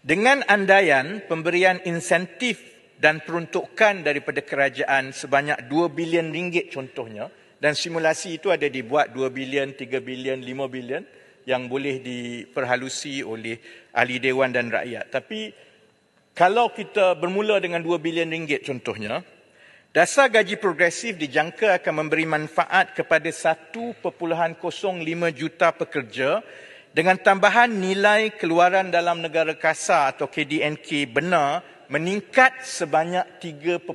Dengan andaian pemberian insentif dan peruntukan daripada kerajaan sebanyak 2 bilion ringgit contohnya, dan simulasi itu ada dibuat 2 bilion, 3 bilion, 5 bilion yang boleh diperhalusi oleh ahli dewan dan rakyat. Tapi kalau kita bermula dengan 2 bilion ringgit contohnya, dasar gaji progresif dijangka akan memberi manfaat kepada 1.05 juta pekerja dengan tambahan nilai keluaran dalam negara kasar atau KDNK benar meningkat sebanyak 3.3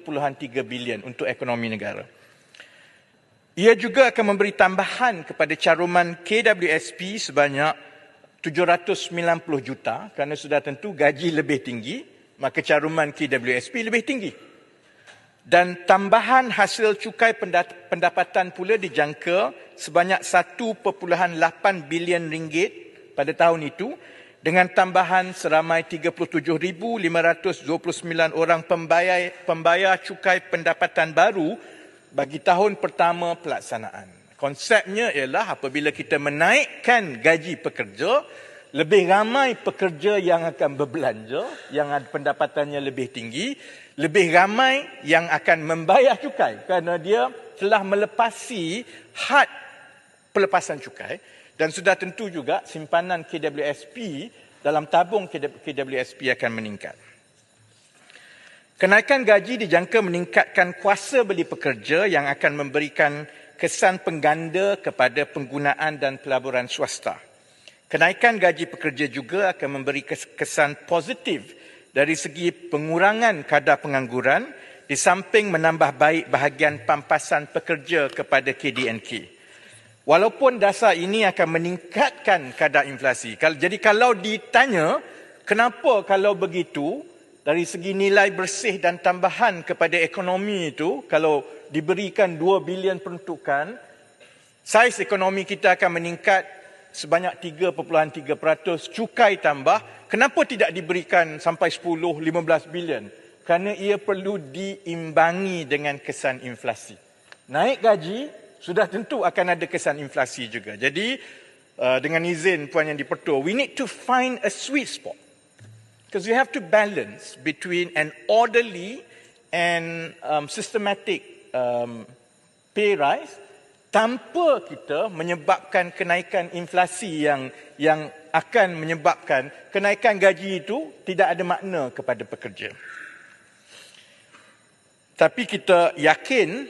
bilion untuk ekonomi negara. Ia juga akan memberi tambahan kepada caruman KWSP sebanyak 790 juta kerana sudah tentu gaji lebih tinggi, maka caruman KWSP lebih tinggi. Dan tambahan hasil cukai pendapatan pula dijangka sebanyak 1.8 bilion ringgit pada tahun itu dengan tambahan seramai 37,529 orang pembayar cukai pendapatan baru bagi tahun pertama pelaksanaan. Konsepnya ialah apabila kita menaikkan gaji pekerja, lebih ramai pekerja yang akan berbelanja, yang pendapatannya lebih tinggi, lebih ramai yang akan membayar cukai kerana dia telah melepasi had pelepasan cukai dan sudah tentu juga simpanan KWSP dalam tabung KWSP akan meningkat. Kenaikan gaji dijangka meningkatkan kuasa beli pekerja yang akan memberikan kesan pengganda kepada penggunaan dan pelaburan swasta. Kenaikan gaji pekerja juga akan memberi kesan positif dari segi pengurangan kadar pengangguran di samping menambah baik bahagian pampasan pekerja kepada KDNK. Walaupun dasar ini akan meningkatkan kadar inflasi. Jadi kalau ditanya, kenapa kalau begitu, dari segi nilai bersih dan tambahan kepada ekonomi itu, kalau diberikan 2 bilion peruntukan, saiz ekonomi kita akan meningkat sebanyak 3.3%, cukai tambah, kenapa tidak diberikan sampai 10-15 bilion? Kerana ia perlu diimbangi dengan kesan inflasi. Naik gaji, sudah tentu akan ada kesan inflasi juga. Jadi, dengan izin Puan Yang di-Pertua, we need to find a sweet spot. Because you have to balance between an orderly and systematic pay rise tanpa kita menyebabkan kenaikan inflasi yang akan menyebabkan kenaikan gaji itu tidak ada makna kepada pekerja. Tapi kita yakin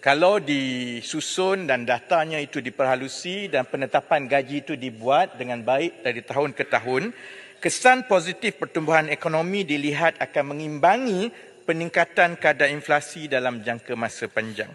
kalau disusun dan datanya itu diperhalusi dan penetapan gaji itu dibuat dengan baik dari tahun ke tahun, kesan positif pertumbuhan ekonomi dilihat akan mengimbangi peningkatan kadar inflasi dalam jangka masa panjang.